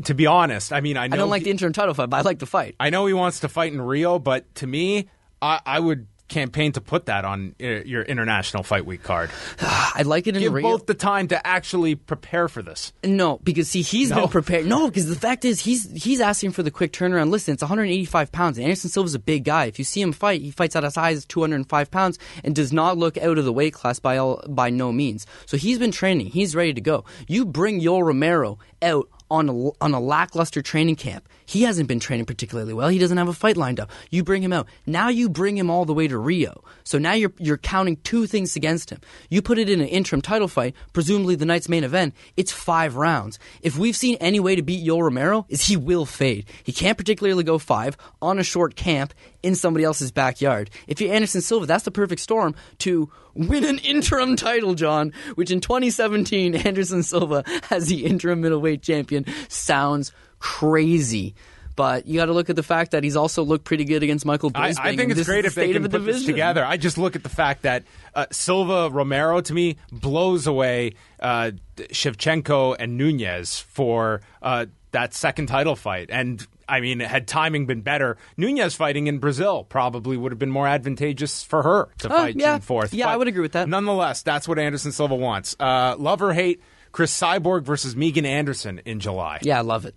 To be honest, I mean, I don't like the interim title fight, but I like the fight. I know he wants to fight in Rio, but to me, I would campaign to put that on your International Fight Week card. I'd like it in Give Rio. both the time to actually prepare for this. No, because he's been prepared. No, because the fact is he's asking for the quick turnaround. Listen, it's 185 pounds. And Anderson Silva's a big guy. If you see him fight, he fights at as high as 205 pounds and does not look out of the weight class by no means. So he's been training. He's ready to go. You bring Yoel Romero out on a lackluster training camp. He hasn't been training particularly well. He doesn't have a fight lined up. You bring him out. Now you bring him all the way to Rio. So now you're counting two things against him. You put it in an interim title fight, presumably the night's main event, it's 5 rounds. If we've seen any way to beat Yoel Romero, is he will fade. He can't particularly go 5 on a short camp in somebody else's backyard. If you're Anderson Silva, that's the perfect storm to win an interim title, John, which in 2017, Anderson Silva as the interim middleweight champion sounds crazy. But you got to look at the fact that he's also looked pretty good against Michael Bisping. I think it's great if they can put this together. I just look at the fact that Silva-Romero, to me, blows away Shevchenko and Nunez for that second title fight. And, I mean, had timing been better, Nunez fighting in Brazil probably would have been more advantageous for her to fight June 4th. Yeah, but I would agree with that. Nonetheless, that's what Anderson Silva wants. Love or hate, Chris Cyborg versus Megan Anderson in July. Yeah, I love it.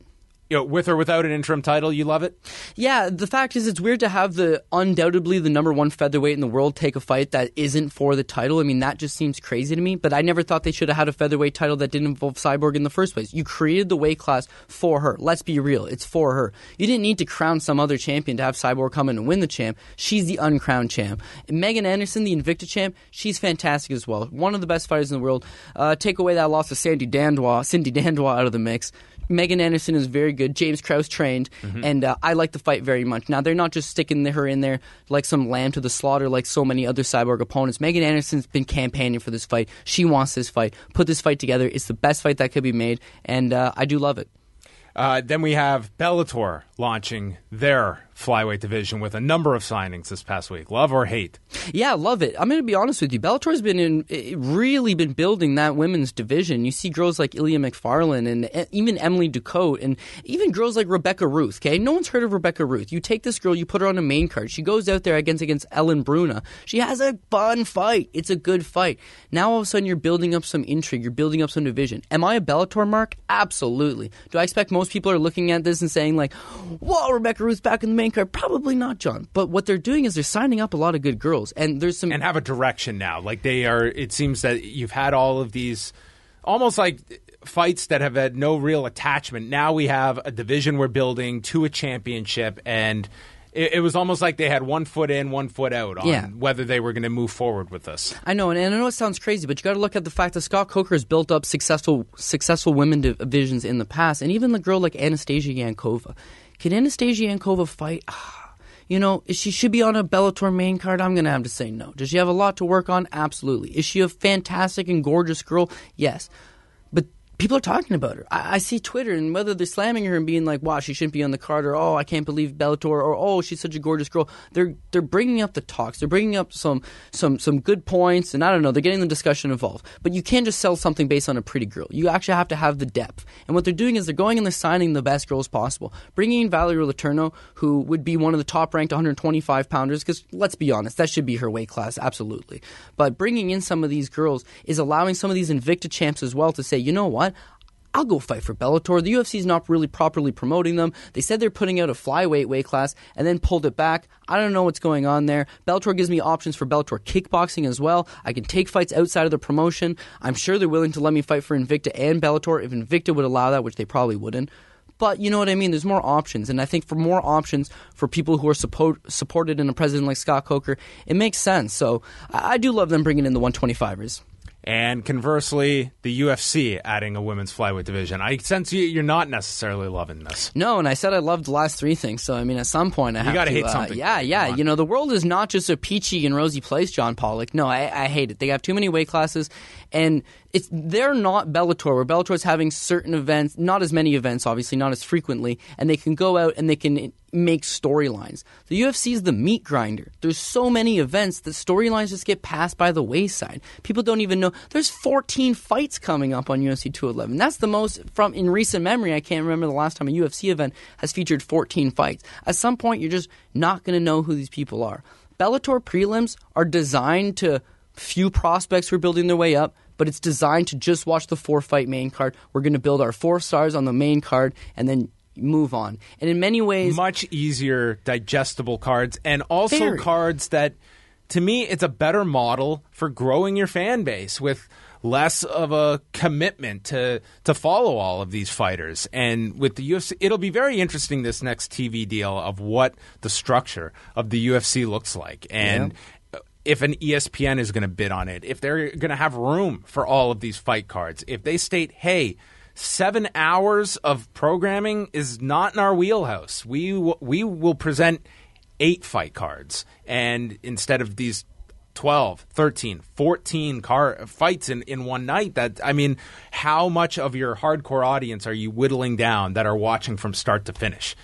With or without an interim title, you love it? Yeah, the fact is it's weird to have undoubtedly the number 1 featherweight in the world take a fight that isn't for the title. I mean, that just seems crazy to me, but I never thought they should have had a featherweight title that didn't involve Cyborg in the first place. You created the weight class for her. Let's be real. It's for her. You didn't need to crown some other champion to have Cyborg come in and win the champ. She's the uncrowned champ. And Megan Anderson, the Invicta champ, she's fantastic as well. One of the best fighters in the world. Take away that loss of Cindy Dandois out of the mix. Megan Anderson is very good. James Krause trained, and I like the fight very much. Now, they're not just sticking her in there like some lamb to the slaughter like so many other Cyborg opponents. Megan Anderson's been campaigning for this fight. She wants this fight. Put this fight together. It's the best fight that could be made, and I do love it. Then we have Bellator launching their flyweight division with a number of signings this past week. Love or hate? Yeah, love it. I'm going to be honest with you. Bellator's really been building that women's division. You see girls like Ilya McFarlane and even Emily Ducote and even girls like Rebecca Ruth, okay? No one's heard of Rebecca Ruth. You take this girl, you put her on a main card. She goes out there against Ellen Bruna. She has a fun fight. It's a good fight. Now all of a sudden you're building up some intrigue. You're building up some division. Am I a Bellator mark? Absolutely. Do I expect most people are looking at this and saying like, whoa, Rebecca Ruth's back in the main card? Probably not, John. But what they're doing is they're signing up a lot of good girls. And there's some... And have a direction now. Like they are... It seems that you've had all of these almost like fights that have had no real attachment. Now we have a division we're building to a championship, and it was almost like they had 1 foot in, 1 foot out on whether they were going to move forward with this. I know, and I know it sounds crazy, but you got to look at the fact that Scott Coker has built up successful women divisions in the past, and even the girl like Anastasia Yankova. Can Anastasia Yankova fight? You know, she should be on a Bellator main card. I'm going to have to say no. Does she have a lot to work on? Absolutely. Is she a fantastic and gorgeous girl? Yes. But people are talking about her. I see Twitter, and whether they're slamming her and being like, wow, she shouldn't be on the card, or oh, I can't believe Bellator, or oh, she's such a gorgeous girl. They're bringing up the talks. They're bringing up some good points, and I don't know, they're getting the discussion involved. But you can't just sell something based on a pretty girl. You actually have to have the depth. And what they're doing is they're going and they're signing the best girls possible. Bringing in Valerie Letourneau, who would be one of the top-ranked 125-pounders, because let's be honest, that should be her weight class, absolutely. But bringing in some of these girls is allowing some of these Invicta champs as well to say, you know what? I'll go fight for Bellator. The UFC is not really properly promoting them. They said they're putting out a flyweight weight class and then pulled it back. I don't know what's going on there. Bellator gives me options for Bellator kickboxing as well. I can take fights outside of the promotion. I'm sure they're willing to let me fight for Invicta and Bellator if Invicta would allow that, which they probably wouldn't. But you know what I mean? There's more options. And I think for more options for people who are supported in a president like Scott Coker, it makes sense. So I do love them bringing in the 125ers. And conversely, the UFC adding a women's flyweight division. I sense you're not necessarily loving this. No, and I said I loved the last three things. So, I mean, at some point I have to... You got to hate something. Yeah. You know, the world is not just a peachy and rosy place, John Pollock. No, I hate it. They have too many weight classes, and they're not Bellator, where Bellator's having certain events, not as many events, obviously, not as frequently, and they can go out and they can make storylines. The UFC is the meat grinder. There's so many events that storylines just get passed by the wayside. People don't even know. There's 14 fights coming up on UFC 211. That's the most from in recent memory. I can't remember the last time a UFC event has featured 14 fights. At some point, you're just not going to know who these people are. Bellator prelims are designed to few prospects who are building their way up, but it's designed to just watch the 4-fight main card. We're going to build our 4 stars on the main card, and then move on. And in many ways, much easier, digestible cards, and also cards that, to me, it's a better model for growing your fan base with less of a commitment to follow all of these fighters. And with the UFC, it'll be very interesting, this next TV deal, of what the structure of the UFC looks like. And if an ESPN is going to bid on it, if they're going to have room for all of these fight cards, if they state, hey, 7 hours of programming is not in our wheelhouse. We will present 8 fight cards, and instead of these 12, 13, 14 fights in one night. How much of your hardcore audience are you whittling down that are watching from start to finish?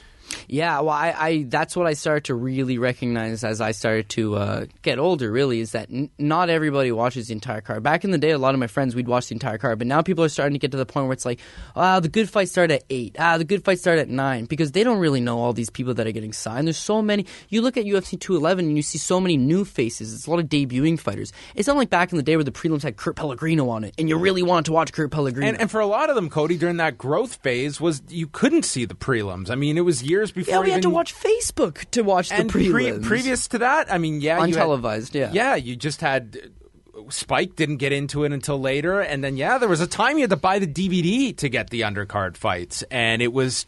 Yeah, well, I that's what I started to really recognize as I started to get older, really, is that not everybody watches the entire card. Back in the day, a lot of my friends, we'd watch the entire card, but now people are starting to get to the point where it's like, the good fights start at 8, the good fights start at 9, because they don't really know all these people that are getting signed. There's so many. You look at UFC 211 and you see so many new faces. It's a lot of debuting fighters. It's not like back in the day where the prelims had Kurt Pellegrino on it, and you really wanted to watch Kurt Pellegrino. And for a lot of them, Cody, during that growth phase, you couldn't see the prelims. I mean, it was years before. Yeah, we had to watch Facebook to watch the prelims. Previous to that, untelevised. You just had Spike didn't get into it until later, and then there was a time you had to buy the DVD to get the undercard fights, and it was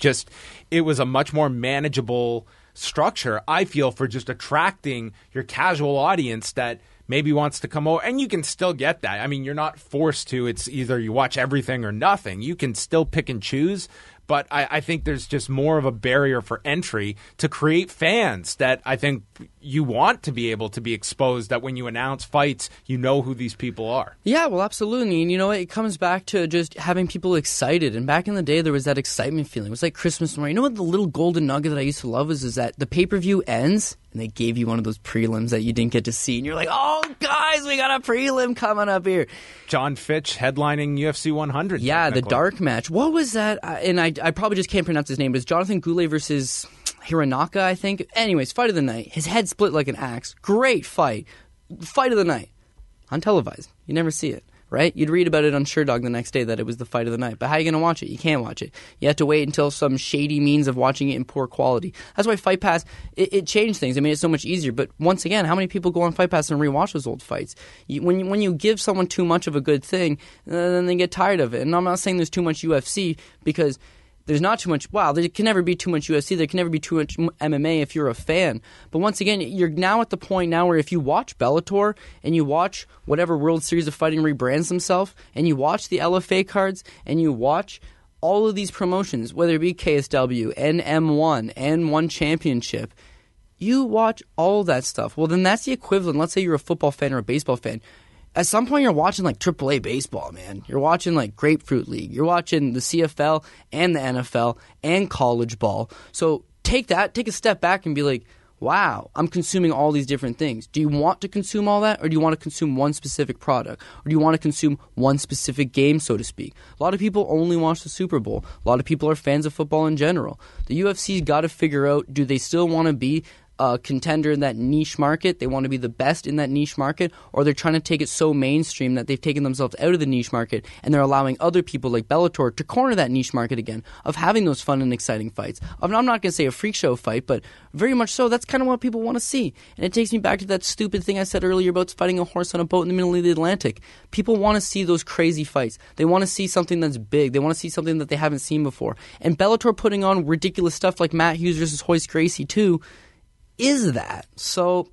a much more manageable structure, I feel, for just attracting your casual audience that maybe wants to come over, and you can still get that. I mean, you're not forced to. It's either you watch everything or nothing. You can still pick and choose. But I think there's just more of a barrier for entry to create fans that I think you want to be able to be exposed, that when you announce fights, you know who these people are. Yeah, well, absolutely. And, it comes back to just having people excited. And back in the day, there was that excitement feeling. It was like Christmas morning. You know what the little golden nugget that I used to love is that the pay-per-view ends, and they gave you one of those prelims that you didn't get to see. And you're like, oh, guys, we got a prelim coming up here. John Fitch headlining UFC 100. Yeah, the dark match. What was that? And I probably just can't pronounce his name, but it's Jonathan Goulet versus Hironaka, I think. Anyways, fight of the night. His head split like an axe. Great fight. Fight of the night. Untelevised. You never see it, right? You'd read about it on Sherdog the next day that it was the fight of the night. But how are you going to watch it? You can't watch it. You have to wait until some shady means of watching it in poor quality. That's why Fight Pass, it changed things. It made it so much easier. But once again, how many people go on Fight Pass and rewatch those old fights? When you give someone too much of a good thing, then they get tired of it. And I'm not saying there's too much UFC, because there's not too much. Wow, there can never be too much UFC. There can never be too much MMA if you're a fan. But once again, you're now at the point now where if you watch Bellator and you watch whatever World Series of Fighting rebrands themselves, and you watch the LFA cards, and you watch all of these promotions, whether it be KSW, NM1, N1 Championship, you watch all that stuff. Well, then that's the equivalent. Let's say you're a football fan or a baseball fan. At some point, you're watching like AAA baseball, man. You're watching like Grapefruit League. You're watching the CFL and the NFL and college ball. So take a step back and be like, wow, I'm consuming all these different things. Do you want to consume all that, or do you want to consume one specific product? Or do you want to consume one specific game, so to speak? A lot of people only watch the Super Bowl. A lot of people are fans of football in general. The UFC's got to figure out, do they still want to be a contender in that niche market? They want to be the best in that niche market, or they're trying to take it so mainstream that they've taken themselves out of the niche market and they're allowing other people like Bellator to corner that niche market again, of having those fun and exciting fights. I'm not going to say a freak show fight, but very much so. That's kind of what people want to see. And it takes me back to that stupid thing I said earlier about fighting a horse on a boat in the middle of the Atlantic. People want to see those crazy fights. They want to see something that's big. They want to see something that they haven't seen before. And Bellator putting on ridiculous stuff like Matt Hughes versus Hoist Gracie 2 is that. So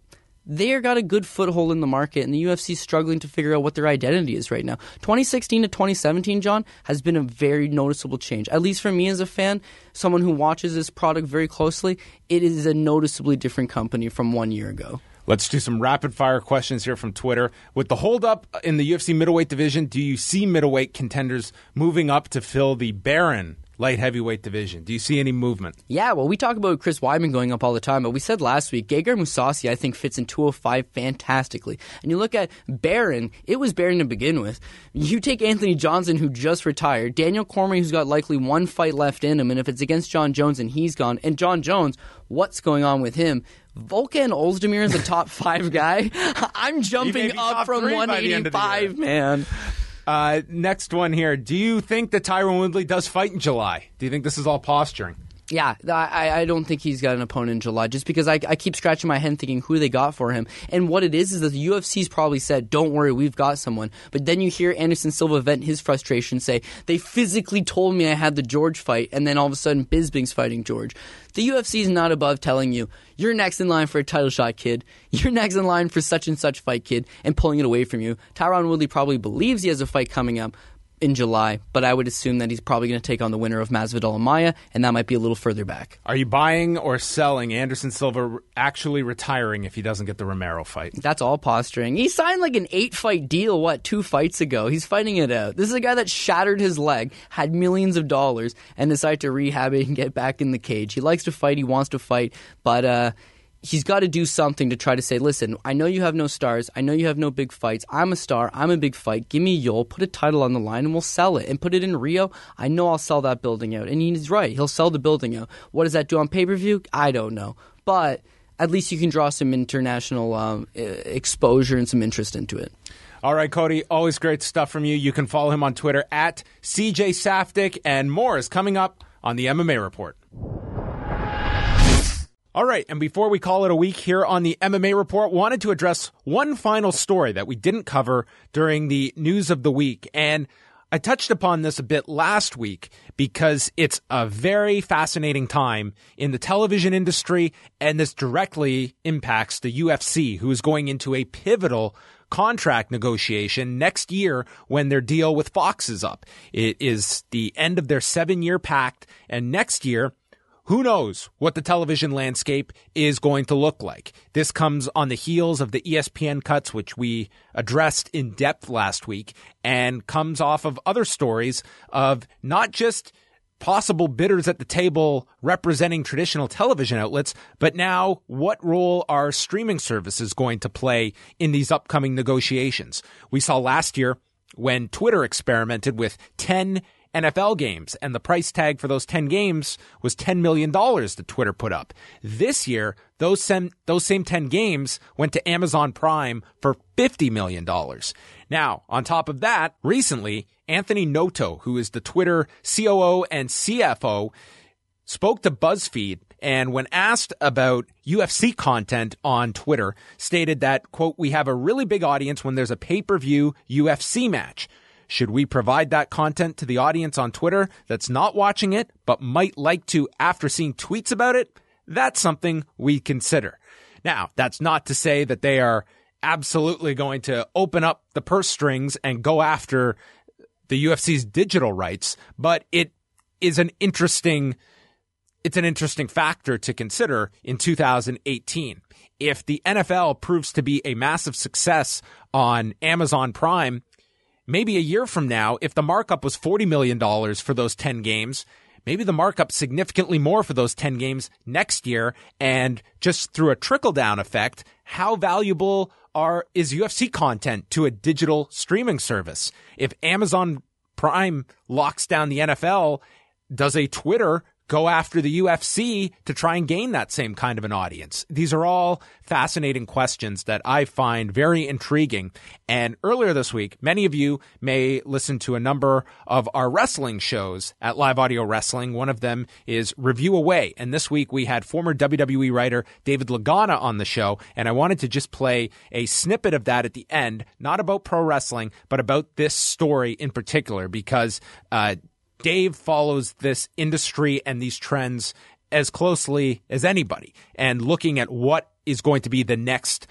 They've got a good foothold in the market, and the UFC is struggling to figure out what their identity is right now. 2016 to 2017, John, has been a very noticeable change. At least for me as a fan, someone who watches this product very closely, it is a noticeably different company from 1 year ago. Let's do some rapid-fire questions here from Twitter. With the hold-up in the UFC middleweight division, do you see middleweight contenders moving up to fill the barren light heavyweight division? Do you see any movement? Yeah, well, we talk about Chris Weidman going up all the time, but we said last week, Gegard Mousasi, I think, fits in 205 fantastically. And you look at Barron, it was Barron to begin with. You take Anthony Johnson, who just retired, Daniel Cormier, who's got likely one fight left in him, and if it's against John Jones and he's gone, and John Jones, what's going on with him? Volkan Ozdemir is a top 5 guy. I'm jumping up from 185, man. Next one here. Do you think that Tyron Woodley does fight in July? Do you think this is all posturing? Yeah, I don't think he's got an opponent in July, just because I keep scratching my head thinking who they got for him. And what it is that the UFC's probably said, don't worry, we've got someone. But then you hear Anderson Silva vent his frustration, say, they physically told me I had the George fight, and then all of a sudden Bisping's fighting George. The UFC is not above telling you, you're next in line for a title shot, kid. You're next in line for such and such fight, kid, and pulling it away from you. Tyron Woodley probably believes he has a fight coming up in July, but I would assume that he's probably going to take on the winner of Masvidal and Maia, and that might be a little further back. Are you buying or selling Anderson Silva actually retiring if he doesn't get the Romero fight? That's all posturing. He signed like an 8-fight deal, 2 fights ago? He's fighting it out. This is a guy that shattered his leg, had millions of dollars, and decided to rehab it and get back in the cage. He likes to fight, he wants to fight, but he's got to do something to try to say, listen, I know you have no stars. I know you have no big fights. I'm a star. I'm a big fight. Give me Yoel. Put a title on the line and we'll sell it. And put it in Rio. I know I'll sell that building out. And he's right. He'll sell the building out. What does that do on pay-per-view? I don't know. But at least you can draw some international exposure and some interest into it. All right, Cody, always great stuff from you. You can follow him on Twitter at CJ Saftic, and more is coming up on the MMA Report. All right, and before we call it a week here on the MMA Report, wanted to address one final story that we didn't cover during the news of the week. And I touched upon this a bit last week because it's a very fascinating time in the television industry, and this directly impacts the UFC, who is going into a pivotal contract negotiation next year when their deal with Fox is up. It is the end of their 7-year pact, and next year, who knows what the television landscape is going to look like? This comes on the heels of the ESPN cuts, which we addressed in depth last week, and comes off of other stories of not just possible bidders at the table representing traditional television outlets, but now what role are streaming services going to play in these upcoming negotiations? We saw last year when Twitter experimented with 10 NFL games, and the price tag for those 10 games was $10 million that Twitter put up. This year, those same 10 games went to Amazon Prime for $50 million. Now, on top of that, recently, Anthony Noto, who is the Twitter COO and CFO, spoke to BuzzFeed, and when asked about UFC content on Twitter, stated that, quote, "We have a really big audience when there's a pay-per-view UFC match. Should we provide that content to the audience on Twitter that's not watching it, but might like to after seeing tweets about it? That's something we consider." Now, that's not to say that they are absolutely going to open up the purse strings and go after the UFC's digital rights, but it is an interesting factor to consider in 2018. If the NFL proves to be a massive success on Amazon Prime, maybe a year from now, if the markup was $40 million for those 10 games, maybe the markup significantly more for those 10 games next year. And just through a trickle-down effect, how valuable is UFC content to a digital streaming service? If Amazon Prime locks down the NFL, does a Twitter go after the UFC to try and gain that same kind of an audience? These are all fascinating questions that I find very intriguing. And earlier this week, many of you may listen to a number of our wrestling shows at Live Audio Wrestling. One of them is Review Away. And this week we had former WWE writer David Lagana on the show. And I wanted to just play a snippet of that at the end, not about pro wrestling, but about this story in particular, because Dave follows this industry and these trends as closely as anybody, and looking at what is going to be the next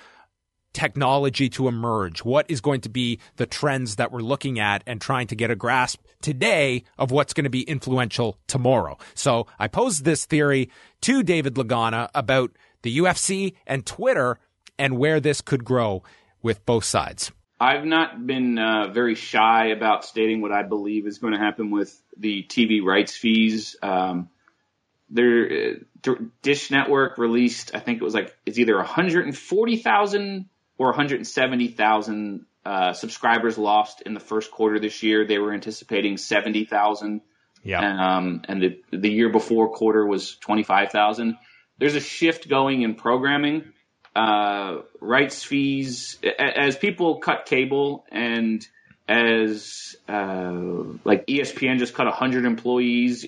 technology to emerge? What is going to be the trends that we're looking at and trying to get a grasp today of what's going to be influential tomorrow? So I posed this theory to David Lagana about the UFC and Twitter and where this could grow with both sides. I've not been very shy about stating what I believe is going to happen with the TV rights fees. Dish Network released, I think it's either 140,000 or 170,000 subscribers lost in the first quarter this year. They were anticipating 70,000. Yeah. And the year before quarter was 25,000. There's a shift going in programming. Rights fees, as people cut cable and as ESPN just cut 100 employees,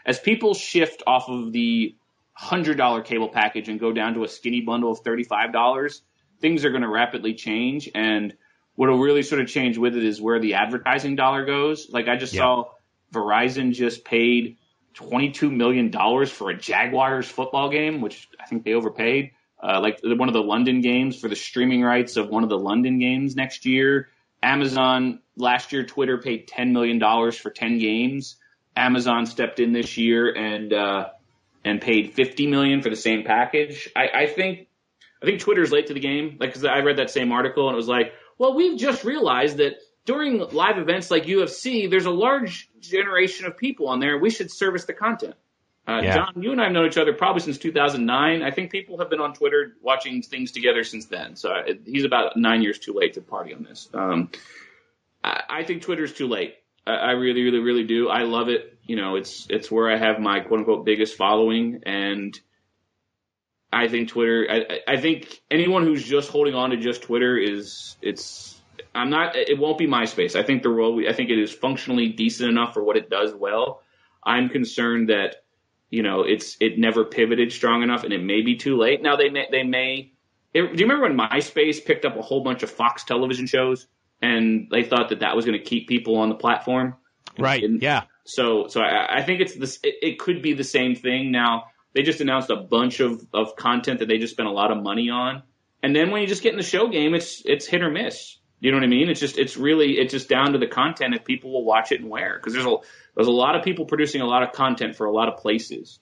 as people shift off of the $100 cable package and go down to a skinny bundle of $35, things are going to rapidly change. And what will really sort of change with it is where the advertising dollar goes. Like I just saw Verizon just paid $22 million for a Jaguars football game, which I think they overpaid. One of the London games for the streaming rights of one of the London games next year. Amazon last year, Twitter paid $10 million for 10 games. Amazon stepped in this year and paid $50 million for the same package. I think Twitter's late to the game. Because I read that same article and it was like, well, we've just realized that during live events like UFC, there's a large generation of people on there. We should service the content. John, you and I have known each other probably since 2009. I think people have been on Twitter watching things together since then. So he's about 9 years too late to party on this. I think Twitter's too late. I really, really, really do. I love it. You know, it's where I have my quote unquote biggest following. And I think Twitter, I think anyone who's just holding on to just Twitter it won't be MySpace. I think I think it is functionally decent enough for what it does well. I'm concerned that, you know, it never pivoted strong enough and it may be too late. Now do you remember when MySpace picked up a whole bunch of Fox television shows and they thought that was going to keep people on the platform? Right. Yeah. So I think it could be the same thing. Now they just announced a bunch of content that they just spent a lot of money on. And then when you just get in the show game, it's hit or miss. You know what I mean? It's just down to the content if people will watch it and where. Because there's a lot of people producing a lot of content for a lot of places.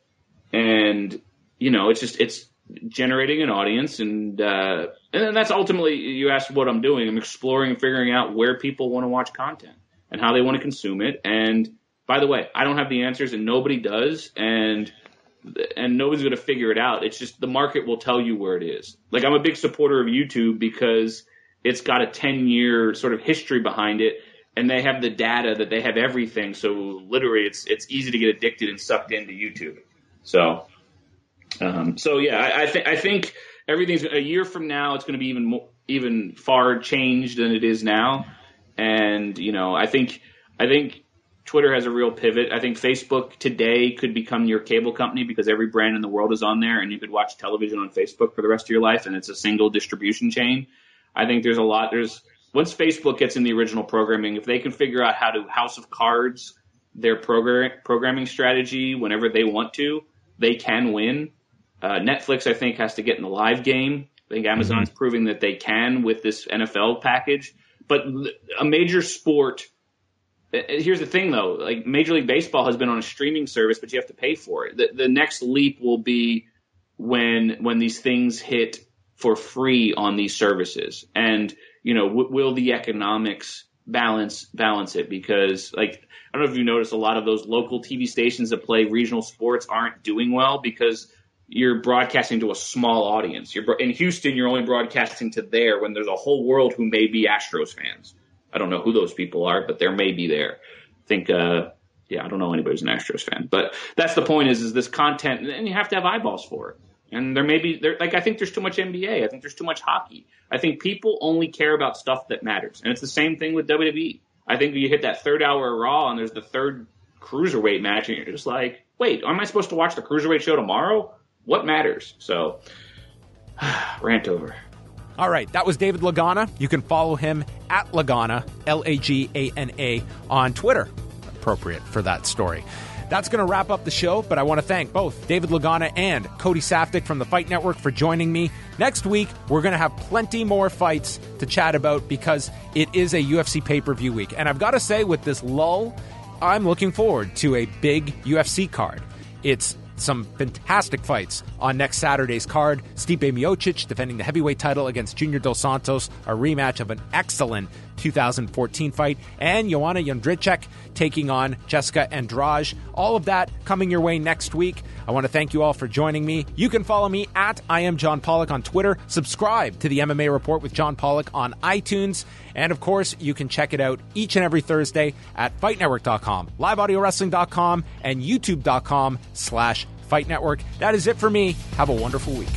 And, you know, it's generating an audience. And then that's ultimately, you asked what I'm doing. I'm exploring and figuring out where people want to watch content and how they want to consume it. And by the way, I don't have the answers and nobody does. And nobody's going to figure it out. It's just the market will tell you where it is. Like I'm a big supporter of YouTube because it's got a 10-year sort of history behind it, and they have the data that they have everything. So literally, it's easy to get addicted and sucked into YouTube. So yeah, I think everything's a year from now. It's going to be even far changed than it is now. And you know, I think Twitter has a real pivot. I think Facebook today could become your cable company because every brand in the world is on there, and you could watch television on Facebook for the rest of your life, and it's a single distribution chain. I think once Facebook gets in the original programming, if they can figure out how to House of Cards their programming strategy whenever they want to, they can win. Netflix, I think, has to get in the live game. I think Amazon's proving that they can with this NFL package. But a major sport, here's the thing, though. Like Major League Baseball has been on a streaming service, but you have to pay for it. The next leap will be when these things hit for free on these services. And, you know, will the economics balance it? Because, like, I don't know if you noticed, a lot of those local TV stations that play regional sports aren't doing well because you're broadcasting to a small audience. In Houston, you're only broadcasting to there when there's a whole world who may be Astros fans. I don't know who those people are, but there may be there. I think, I don't know anybody who's an Astros fan. But that's the point is this content, and you have to have eyeballs for it. And I think there's too much NBA. I think there's too much hockey. I think people only care about stuff that matters. And it's the same thing with WWE. I think you hit that third hour of Raw and there's the third cruiserweight match and you're just like, wait, am I supposed to watch the cruiserweight show tomorrow? What matters? So, rant over. All right, that was David Lagana. You can follow him at Lagana, Lagana, on Twitter. Appropriate for that story. That's going to wrap up the show, but I want to thank both David Lagana and Cody Saftic from the Fight Network for joining me. Next week, we're going to have plenty more fights to chat about because it is a UFC pay-per-view week. And I've got to say, with this lull, I'm looking forward to a big UFC card. It's some fantastic fights on next Saturday's card. Stipe Miocic defending the heavyweight title against Junior Dos Santos, a rematch of an excellent 2014 fight, and Joanna Jędrzejczyk taking on Jessica Andrade. All of that coming your way next week. I want to thank you all for joining me. You can follow me at I am John Pollock on Twitter. Subscribe to the MMA Report with John Pollock on iTunes. And of course, you can check it out each and every Thursday at FightNetwork.com, LiveAudioWrestling.com, and YouTube.com/Fight Network. That is it for me. Have a wonderful week.